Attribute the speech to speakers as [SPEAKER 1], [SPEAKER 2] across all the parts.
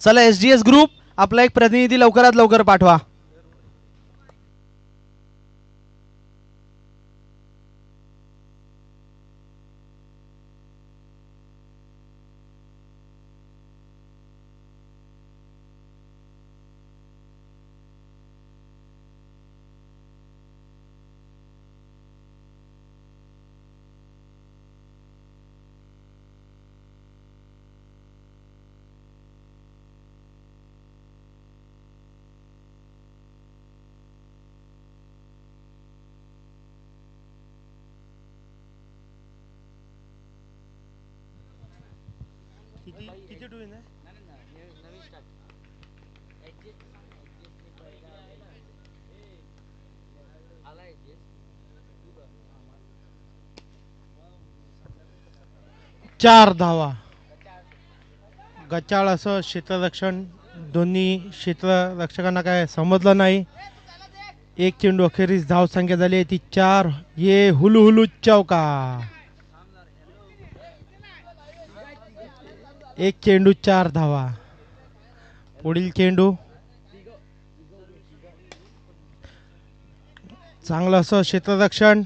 [SPEAKER 1] चला SDS group आपला एक प्रतिनिधी लवकरात लवकर पाठवा. किती डुईन आहे? चार धावा. गचाळ असं क्षेत्ररक्षण दोन्ही क्षेत्ररक्षकांना काय समजलं नाही. एक चेंडू अखेरीस धाव संख्या झाली ती 4. ये हुलू हुलू चौका. एक चेंडू 4 धावा. पुढील चेंडू चांगलं असं क्षेत्ररक्षण.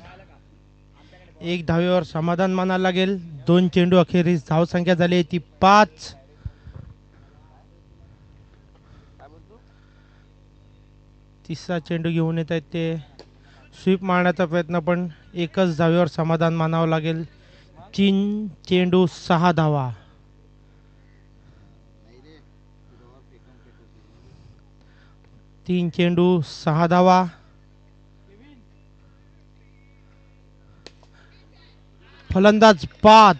[SPEAKER 1] एक धावेवर समाधान मानायला लागेल. 2 चेंडू अखेरीस धाव संख्या झाली ती 5. तिसरा चेंडू घेऊन येत आहेत ते स्वीप मारण्याचा प्रयत्न, पण एकच धावेवर समाधान मानावं लागेल. 3 चेंडू 6 धावा. 3 चेंडू 6 धावा. फलंदाज बाद.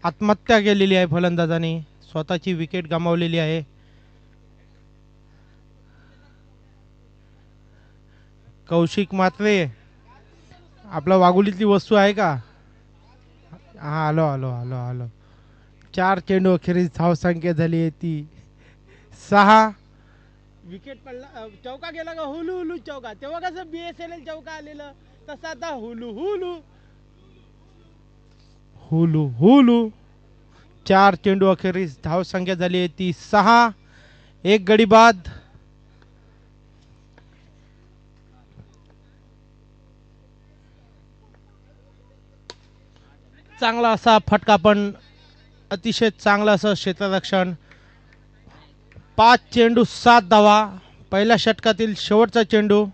[SPEAKER 1] आत्महत्या केलेली आहे फलंदाजाने. स्वतःची विकेट गमावलेली आहे. कौशिक मात्रे, आपला वाघुलीतली वस्तू आहे का? हा, आलो आलो आलो आलो. 4 चेंडू अखेरीस धाव संख्या झाली आहे ती 6. विकेट पडला. चौका गेला का? हुलू हुलू चौका. तेव्हा कसं BSNL चौका आलेलं तसं आता हुलू हुलू हुलू हुलू. 4 चेंडू अखेरीस धाव संख्या झाली आहे ती 6. एक गडी बाद. चांगला असा फटका, पण अतिशय चांगलं असं क्षेत्ररक्षण. 5 चेंडू 7 धावा. पहिल्या षटकातील शेवटचा चेंडू.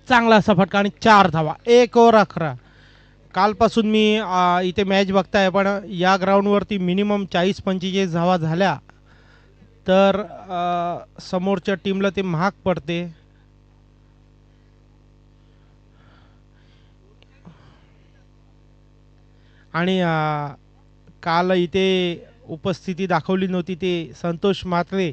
[SPEAKER 1] चांगला असा फटका आणि 4 धावा. 1 ओव्हर 11. कालपासून मी इथे मॅच बघताय, पण या ग्राउंडवरती मिनिमम 40-45 धावा झाल्या तर समोरच्या टीमला ते महाग पडते. आणि काल इथे उपस्थिती दाखवली नव्हती ते संतोष म्हात्रे,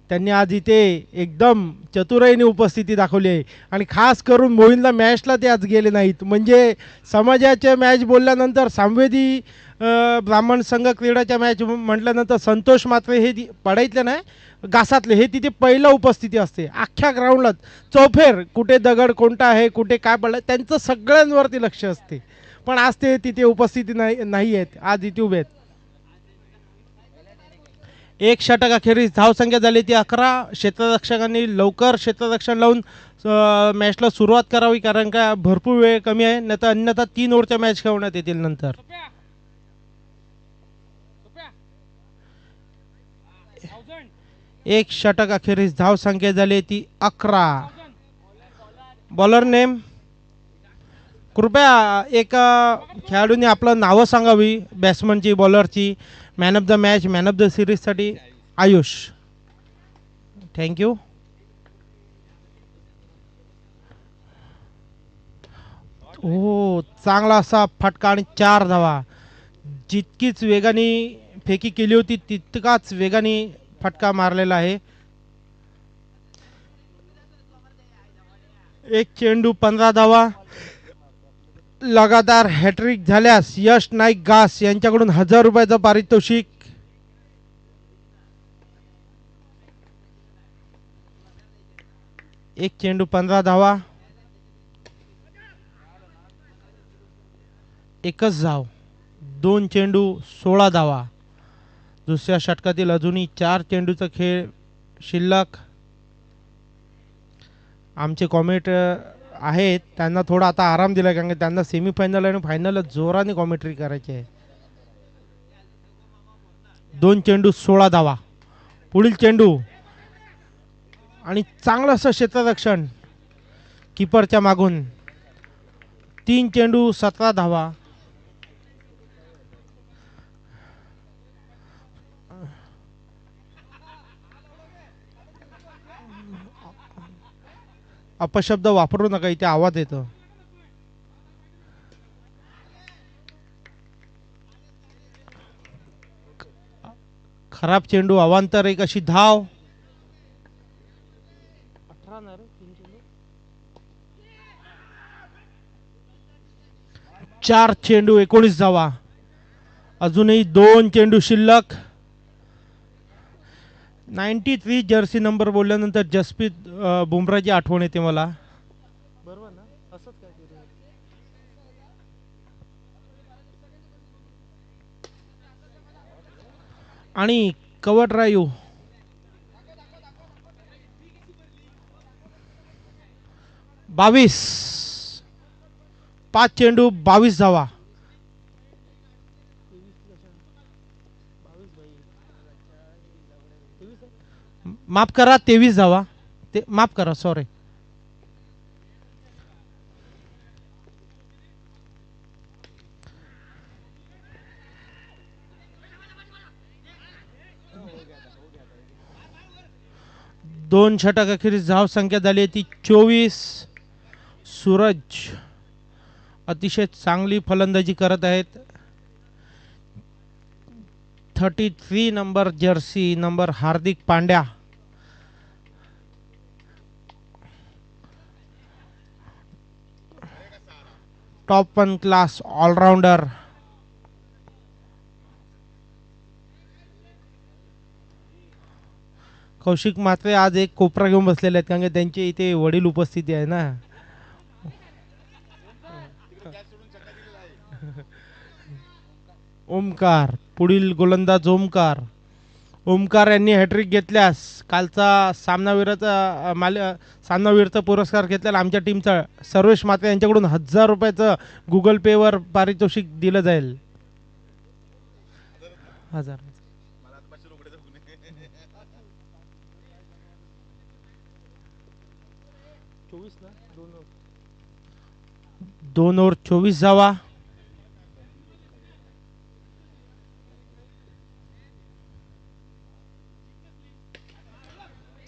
[SPEAKER 1] त्यांनी आज इथे एकदम चतुराईने उपस्थिती दाखवली आहे. आणि खास करून मोहिनला मॅचला ते आज गेले नाहीत. म्हणजे समाजाच्या मॅच बोलल्यानंतर सांवेदी ब्राह्मण संघ क्रीडाच्या मॅच म्हटल्यानंतर संतोष म्हात्रे हे पडायतले नाही घासातले हे तिथे पहिलं उपस्थिती असते अख्ख्या ग्राउंडला. चौफेर कुठे दगड कोणता आहे, कुठे काय पडलं, त्यांचं सगळ्यांवरती लक्ष असते. पण आज ते तिथे उपस्थिती नाही आहेत. आज इथे उभे आहेत. एक षटक अखेरीस धावसंख्या झाली ती 11. क्षेत्ररक्षकांनी लवकर क्षेत्ररक्षण लावून मॅचला सुरुवात करावी, कारण का भरपूर वेळ कमी आहे. नाही तर अन्यथा 3 ओव्हरच्या मॅच खेळवण्यात येतील नंतर. एक षटक अखेरीस धावसंख्या झाली ती 11. बॉलर नेम कृपया एक खेळाडूने आपलं नावं सांगावी, बॅट्समनची, बॉलरची. Man of the match, man of the सिरीजसाठी आयुष. थँक्यू. हो, चांगला असा फटका आणि 4 धावा. जितकीच वेगाने फेकी केली होती तितकाच वेगाने फटका मारलेला आहे. एक चेंडू 15 धावा. लगातार हॅट्रिक झाल्यास यश नाईक घास यांच्याकडून 1000 रुपयाचं पारितोषिक. एक चेंडू 15 धावा. एकच धाव. 2 चेंडू 16 धावा. दुसऱ्या षटकातील अजूनही 4 चेंडूचा खेळ शिल्लक. आमचे कॉमेंटेटर आहेत त्यांना थोडा आता आराम दिला कारण की त्यांना सेमीफायनल आणि फायनल जोराने कॉमेंट्री करायची आहे. 2 चेंडू 16 धावा. पुढील चेंडू आणि चांगलं असं क्षेत्ररक्षण कीपरच्या मागून. 3 चेंडू 17 धावा. अपशब्द वापरू नका इथे आवाज येतो. खराब चेंडू अवांतर एक अशी धाव. 4 चेंडू 19 धावा. अजूनही 2 चेंडू शिल्लक. 93 जर्सी नंबर बोलल्यानंतर जसप्रीत बुमराची आठवण येते मला. बरोबर ना असंच काय आणि कव्हर ड्राईव्ह. 22. 5 चेंडू 22 धावा. माफ करा 23 धावा. माफ करा सॉरी. दोन षटक अखेरीस धाव संख्या झाली ती 24. सूरज अतिशय चांगली फलंदाजी करत आहेत. 33 number jersey number Hardik Pandya. Top 1 class allrounder. Kaushik Matre आज एक कोपरा घेऊन बसलेले आहेत कारण की त्यांचे इथे वडील उपस्थिती आहे ना. ओमकार पुढील गोलंदाज ओमकार. ओमकार यांनी हॅट्रिक घेतल्यास कालचा सामनावीरचा पुरस्कार घेतलेला आमच्या टीमचा सर्वेश मात्रे यांच्याकडून 1000 रुपयाचं गुगल पे वर पारितोषिक दिलं जाईल. 1000. 2 ओव्हर 24 धावा.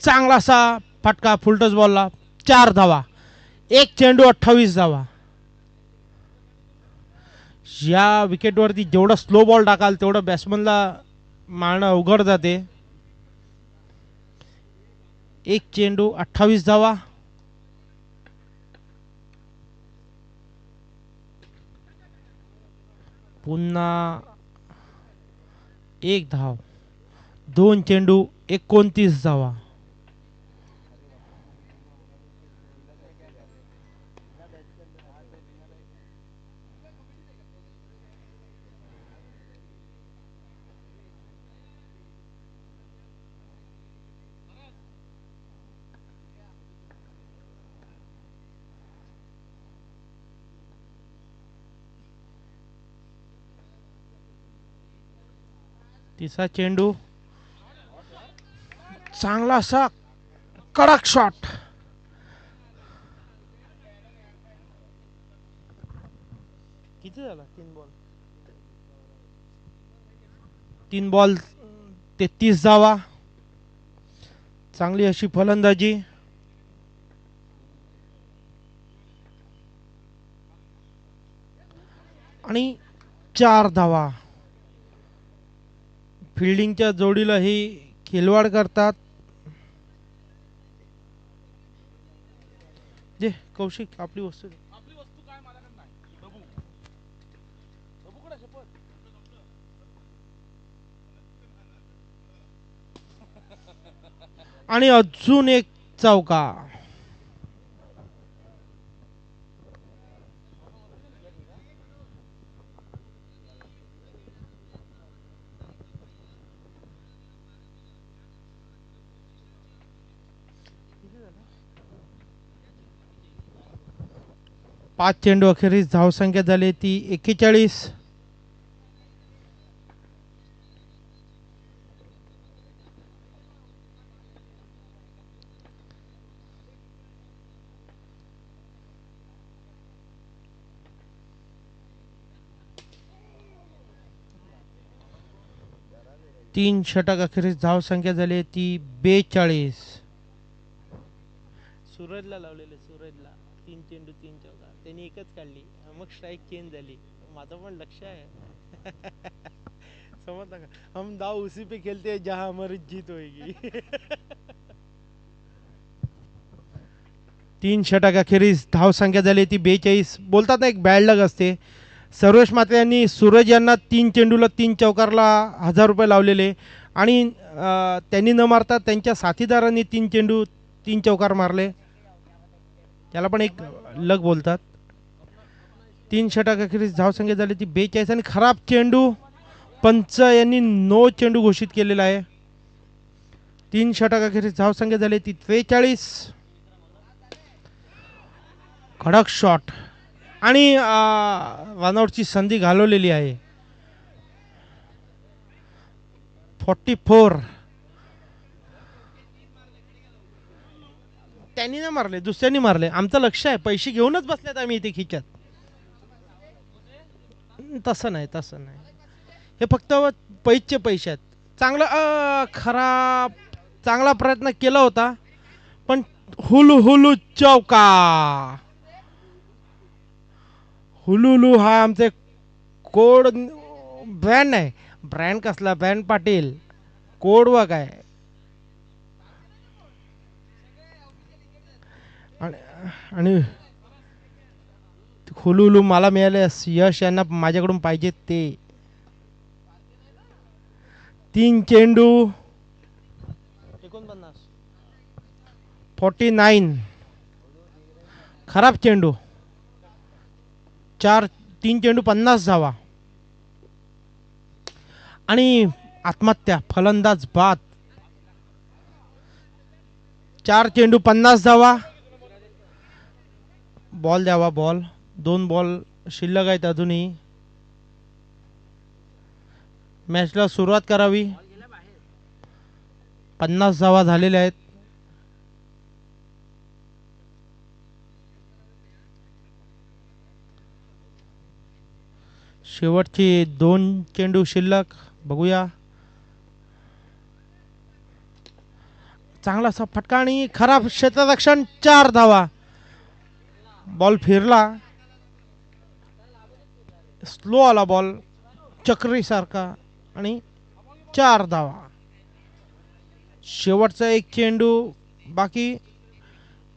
[SPEAKER 1] चांगला असा फटका फुलटच बॉलला. 4 धावा. 1 चेंडू 28 धावा. या विकेटवरती जेवढा स्लो बॉल टाकाल तेवढं बॅट्समनला मारणं अवघड जाते. 1 चेंडू 28 धावा. पुन्हा 1 धाव. 2 चेंडू 29 धावा. तिसरा चेंडू चांगला असा कडक शॉट. किती झाला? 3 बॉल 33 धावा. चांगली अशी फलंदाजी. आणि 4 धावा. फिल्डिंगच्या जोडीला ही खिलवाड करतात. जे कौशिक आपली वस्तू काय माझ्याकडे नाही. आणि अजून एक चौका. 5 चेंडू अखेरीस धावसंख्या झाली ती 41. तीन षटक अखेरीस धावसंख्या झाली ती 42. सूरजला लावलेले, सूरजला 3 चेंडू 3 चौकार त्यांनी एकच काढली, मग स्ट्राईक चेंज झाली. माझं पण लक्ष आहे. समजलं का, हम दाव उसी पे खेलते हैं जहां हमारी जीत होगी. 3 षटक अखेरीस धावसंख्या झाली ती 42. बोलतात ना, एक बॅड लक असते. सर्वेश म्हात्रे यांनी सूरज यांना 3 चेंडूला 3 चौकारला 1000 रुपये लावलेले आणि त्यांनी न मारता त्यांच्या साथीदारांनी 3 चेंडू 3 चौकार मारले. त्याला पण एक लक बोलतात. 3 षटक अखेरीस धावसंख्या झाली ती 42 आणि खराब चेंडू पंच यांनी नो चेंडू घोषित केलेला आहे. 3 षटक अखेरीस धावसंख्या झाली ती 43. कडक शॉट आणि रनआउटची संधी घालवलेली आहे. 44. त्यांनी नाही मारले, दुसऱ्यांनी मारले. आमचं लक्ष आहे, पैसे घेऊनच बसल्यात आम्ही इथे खिचत. तसं नाही, तसं नाही. हे फक्त पैसे आहेत. चांगला खराब चांगला प्रयत्न केला होता पण हुलू हुलू चौका. हुलुलू हा आमचे कोड ब्रँड आहे. ब्रँड कसला, ब्रँड पाटील कोड व काय. आणि हुलुलू मला मिळाले, यश यांना माझ्याकडून पाहिजे ते. 3 चेंडू 49. खराब चेंडू. 3 चेंडू 50 धावा आणि आत्महत्या. फलंदाज बाद. 4 चेंडू 50 धावा. बॉल द्यावा, बॉल. 2 बॉल शिल्लक आहेत अजूनही. मॅचला सुरुवात करावी. 50 धावा झालेल्या आहेत. शेवटची 2 चेंडू शिल्लक. बघूया. चांगलासा फटका आणि खराब क्षेत्ररक्षण. 4 धावा. बॉल फिरला, स्लो आला बॉल चक्री सारखा आणि 4 धावा. शेवटचा 1 चेंडू बाकी.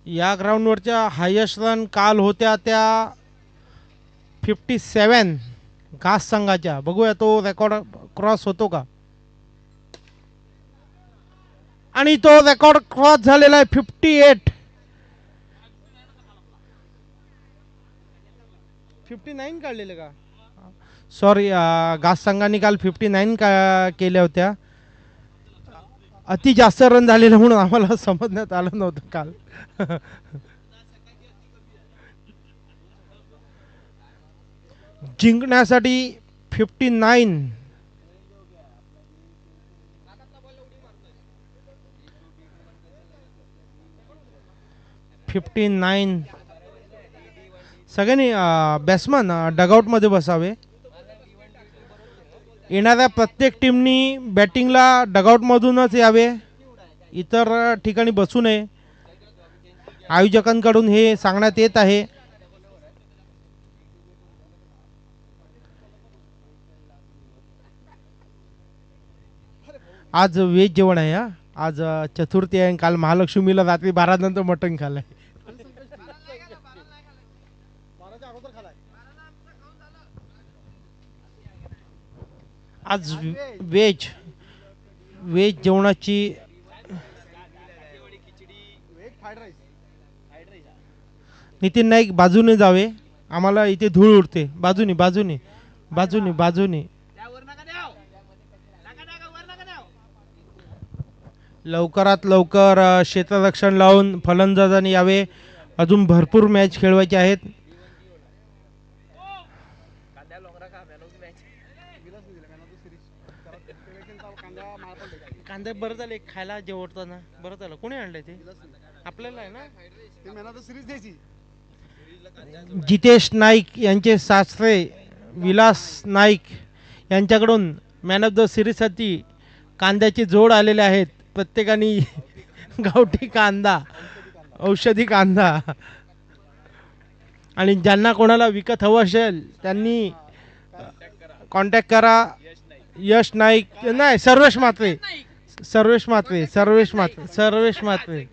[SPEAKER 1] या ग्राउंडवरच्या हायेस्ट रन काल होत्या त्या 57 घास संघाच्या. बघूया तो रेकॉर्ड क्रॉस होतो का. आणि तो रेकॉर्ड क्रॉस झालेला आहे. 58. 59 काढलेले का, सॉरी. घास संघाने काल 59 केल्या होत्या. अति जास्त रन झालेले म्हणून आम्हाला समजण्यात आलं नव्हतं काल. जिंकण्यासाठी 59. सगळ्यांनी बॅट्समन डगआउट मध्ये बसावे. येणाऱ्या प्रत्येक टीमनी बॅटिंगला डगआउट मधूनच यावे, इतर ठिकाणी बसू नये. आयोजकांकडून हे सांगण्यात येत आहे. आज व्हेज जेवण आहे. आज चतुर्थी आहे. काल महालक्ष्मीला रात्री 12 नंतर मटण खाल्लंय. आज व्हेज जेवणाची नितीन नाईक बाजूने जावे, आम्हाला इथे धूळ उडते. बाजूनी बाजूनी बाजूनी बाजूनी. लवकरात लवकर क्षेत्ररक्षण लावून फलंदाजांनी यावे. अजून भरपूर मॅच खेळवायचे आहेत. कांदे बरं झाले खायला जेवताना बरं झालं. कोणी आणलंय ते? आपल्याला आहे ना. जितेश नाईक यांचे सासरे विलास नाईक यांच्याकडून मॅन ऑफ द सिरीजसाठी कांद्याची जोड आलेले आहेत. प्रत्येकाने गावठी कांदा, औषधी कांदा. आणि ज्यांना कोणाला विकत हवं असेल त्यांनी कॉन्टॅक्ट करा. यश नाईक नाही, सर्वेश म्हात्रे, सर्वेश म्हात्रे, सर्वेश म्हात्रे, सर्वेश म्हात्रे.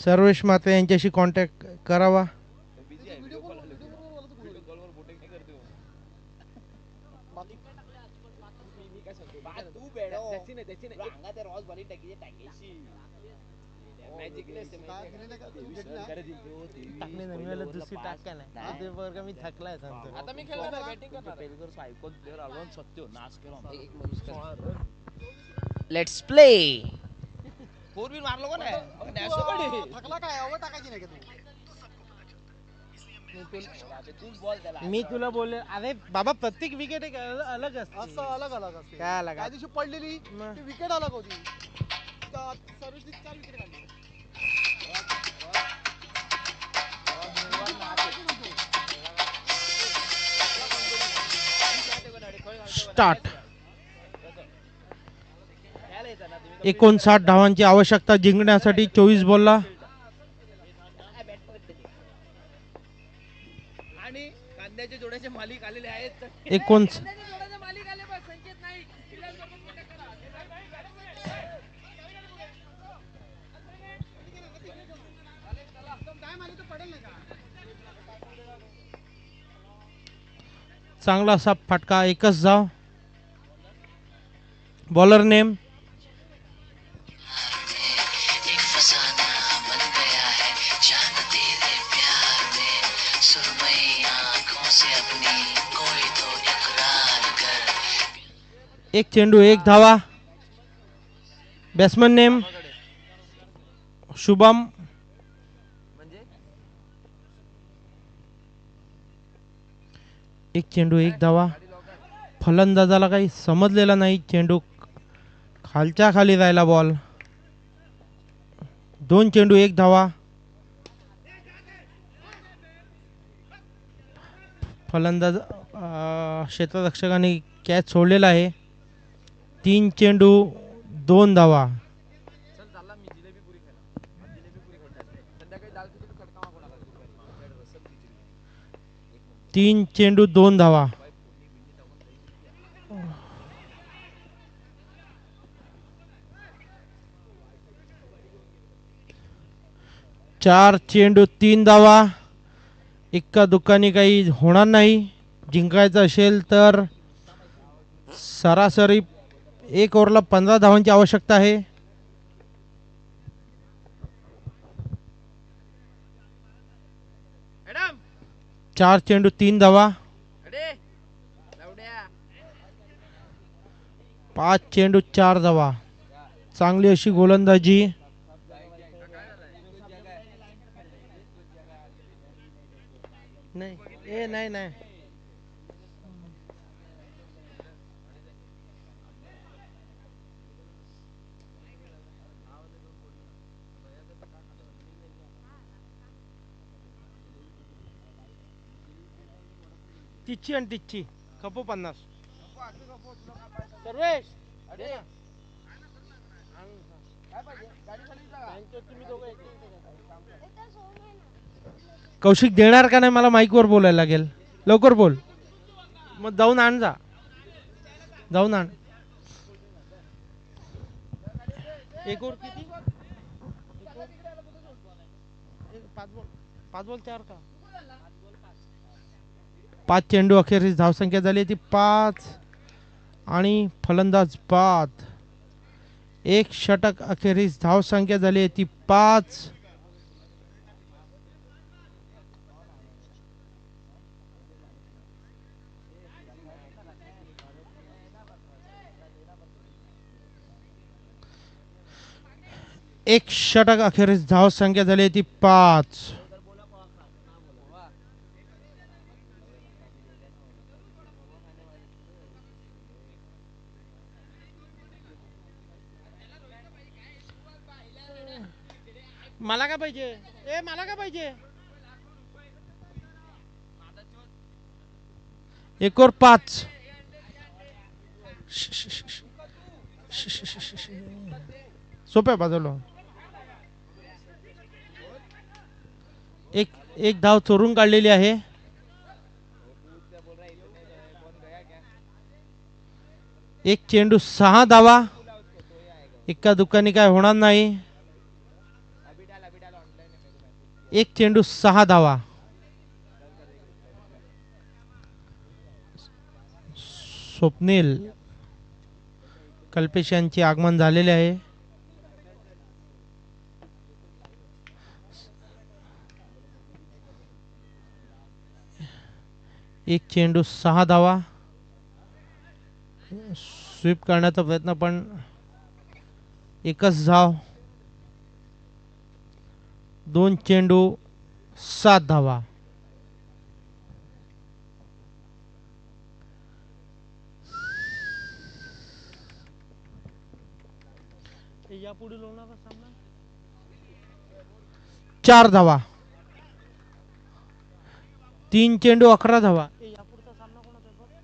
[SPEAKER 1] सर्वेश म्हात्रे यांच्याशी कॉन्टॅक्ट करावा. मी थकलाय
[SPEAKER 2] लेट्स प्ले. फोर व्हील मारलो कोण आहे? थकला काय ओव्हर टाकायची नाही का तू?
[SPEAKER 1] मी तुला बोलले अरे बाबा प्रत्येक विकेट एक अलग असते.
[SPEAKER 2] असं अलग अलग असते.
[SPEAKER 1] काय अलग?
[SPEAKER 2] त्या दिवशी पडलेली ती विकेट अलग होती. सर्व्हिसनी 4 विकेट काढली.
[SPEAKER 1] स्टार्ट. 59 धावांची आवश्यकता जिंकण्यासाठी 24 बॉलला.
[SPEAKER 2] आणि कांद्याच्या जोड्याचे मालिक आलेले आहेत.
[SPEAKER 1] 59 चांगला असा फटका. एकच धाव. बॉलर नेम एक चेंडू एक धावा. Batsman name Shubham. एक चेंडू एक धावा. फलंदाजाला काही समजलेला नाही. चेंडू खालच्या खाली राहिला. बॉल. 2 चेंडू एक धावा. फलंदाज क्षेत्ररक्षकाने कॅच सोडलेला आहे. 3 चेंडू 2 धावा. 3 चेंडू 2 धावा. 4 चेंडू 3 धावा. इक्का दुक्कानी काही होणार नाही. जिंकायचं असेल तर सरासरी 1 ओव्हरला 15 धावांची आवश्यकता आहे. चार चेंडू 3 धावा. 5 चेंडू 4 धावा. चांगली अशी गोलंदाजी. नाही नाही. तिची आणि तिची खपो 50. सर्वेश कौशिक देणार का नाही मला माईक वर बोलायला लागेल. लवकर बोल. मग जाऊन आण जा. जाऊन आण. एक ओव्हर किती? 5 बॉल 4 का? 5 चेंडू अखेरीस धावसंख्या झाली ती 5 आणि फलंदाज बाद. 1 षटक अखेरीस धावसंख्या झाली ती 5. एक षटक अखेरीस धाव संख्या झाली ती 5. मला काय पाहिजे मला काय पाहिजे 1 और 5. सोप्या बाजूला एक धाव चोरून काढलेली आहे. एक चेंडू 6 धावा. एका दुकानी काय होणार नाही. एक चेंडू 6 धावा. स्वप्नील कल्पेश यांचे आगमन झालेले आहे. एक चेंडू 6 धावा. स्वीप करण्याचा प्रयत्न पण एकच धाव. 2 चेंडू 7 धावा. या पुढील होणारा सामना 4 धावा. 3 चेंडू 11 धावा. या पुढचा सामना कोणाचा आहे?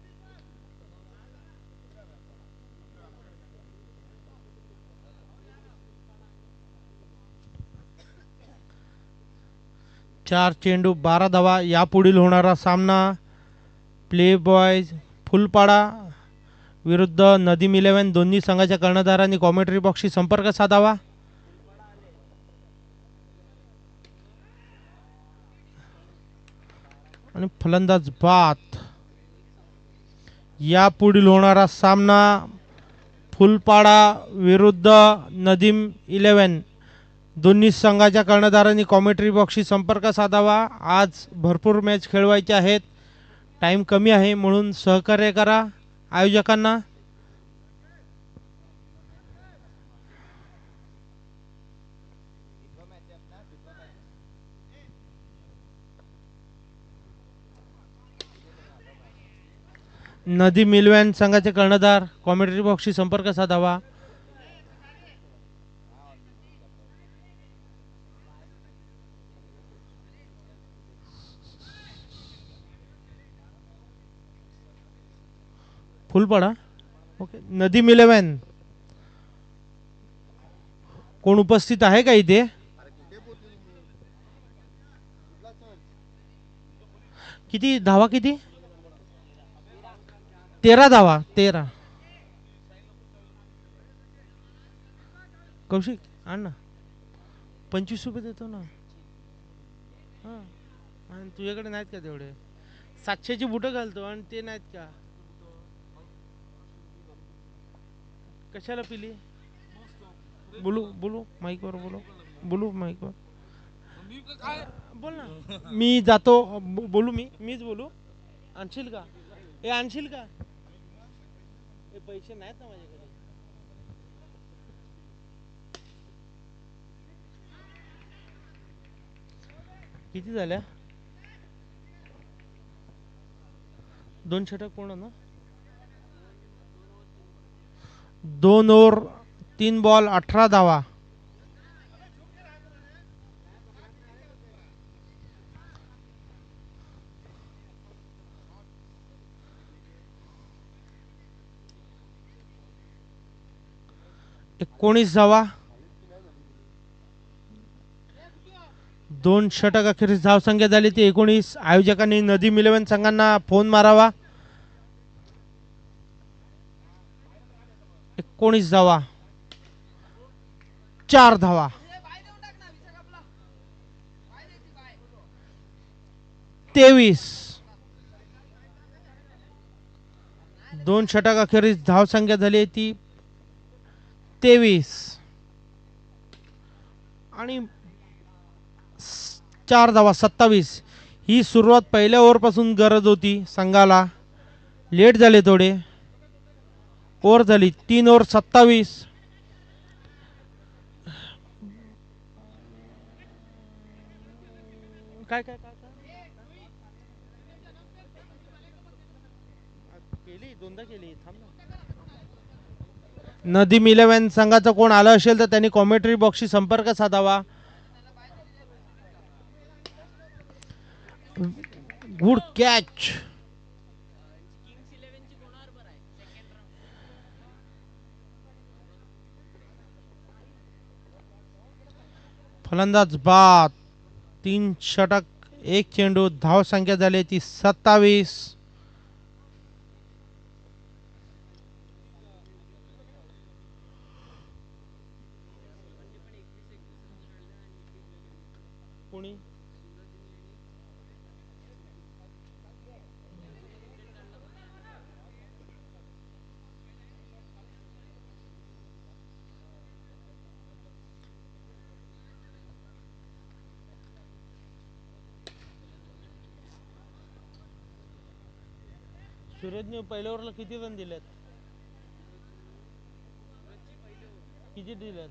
[SPEAKER 1] 4 चेंडू 12 धावा. या पुढील होणारा सामना प्ले बॉयज फुलपाडा विरुद्ध नदीम 11. दोन्ही संघाच्या कर्णधारांनी कॉमेंट्री बॉक्सशी संपर्क साधावा. आणि फलंदाज बाद. या पुढील होणारा सामना फुलपाडा विरुद्ध नदीम 11. दोन्ही संघाच्या कर्णधारांनी कॉमेंट्री बॉक्सशी संपर्क साधावा. आज भरपूर मॅच खेळवायचे आहेत. टाइम कमी आहे म्हणून सहकार्य करा आयोजकांना. नदी मिलवॅन संघाचे कर्णधार कॉमेंट्री बॉक्सशी संपर्क साधावा. फुलपाडा ओके. नदीम 11 कोण उपस्थित आहे का इथे? किती धावा? किती? 13 धावा. 13. कौशिक आण ना. 25 रुपये देतो ना. हा आणि तुझ्याकडे नाहीत का तेवढे? 700ची बुटं घालतो आणि ते नाहीत का? कशाला पिली? बोलू बोलू माईकवर बोलू बोलू माईकवर बोल ना. मी जातो. बोलू मीच बोलू. आणशील का? आणशील का? पैसे नाहीत ना माझ्याकडे. किती झाल्या? 2 षटक पूर्ण ना. 2 ओव्हर 3 बॉल 18 धावा. एकोणीस धावा. 2 षटक अखेरीस धाव संख्या झाली ती 19. आयोजकांनी नदीम 11 संघांना फोन मारावा. 19 धावा. 4 धावा. 23. 2 षटक अखेरीस धाव संख्या झाली ती 23. आणि 4 धावा. 27. ही सुरुवात पहिल्या ओव्हर पासून गरज होती संघाला. लेट झाले थोडे. ओव्हर झाली 3 ओव्हर 27. काय काय काय केली, दोनदा केली. थांब ना. नदीम 11 संघाचा कोण आला असेल तर त्यांनी कॉमेंट्री बॉक्सशी संपर्क साधावा. Good catch. फलंदाज बाद. 3 षटक 1 चेंडू. धाव संख्या झाली ती 27. कोणी सूरजने पहिल्या ओव्हरला किती रन दिलेत? किती दिलेत?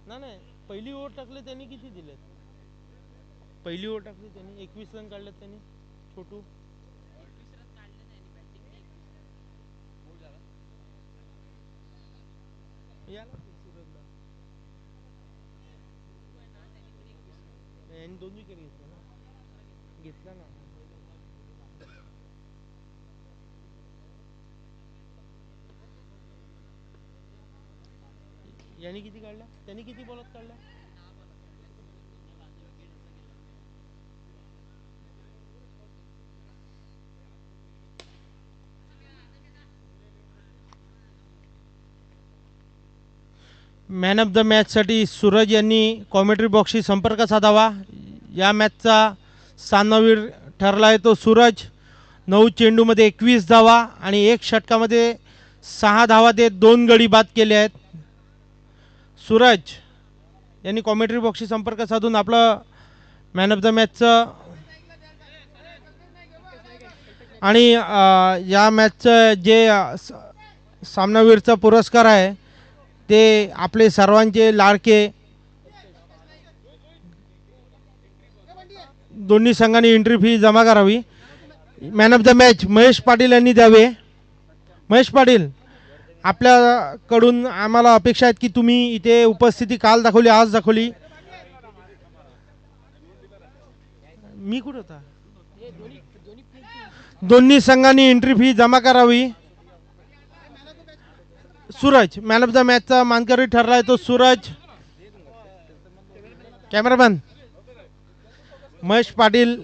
[SPEAKER 1] नाही, पहिली ओव्हर टाकली त्यांनी किती दिलेत? पहिली ओव्हर टाकली त्यांनी 21 रन काढलेत त्यांनी. छोटू याला सूरजला यांनी 2 विकेट घेतला ना. घेतला ना. यांनी किती काढला? त्यांनी किती बॉलात काढला? मॅन ऑफ द मॅचसाठी सूरज यांनी कॉमेंट्री बॉक्सशी संपर्क साधावा. या मॅचचा सामनावीर ठरला आहे तो सूरज. 9 चेंडूमध्ये 21 धावा आणि 1 षटकामध्ये 6 धावा देत 2 गडी बाद केले आहेत. सूरज यांनी कॉमेंट्री बॉक्सशी संपर्क साधून आपलं मॅन ऑफ द मॅचचं आणि या मॅचचं जे सामनावीरचा पुरस्कार आहे ते आपले सर्वांचे लाडके दोन्ही संघांनी एंट्री फी जमा करावी. Man of the match Mahesh Patil यांनी द्यावे. महेश पाटील, आपल्याकडून आम्हाला अपेक्षा आहेत की तुम्ही इथे उपस्थिती काल दाखवली, आज दाखवली. मी कुठं होता? दोन्ही संघांनी एंट्री फी जमा करावी. सूरज मॅन ऑफ द मॅचचा मानकरी ठरलाय तो सूरज. कॅमेरामॅन महेश पाटील.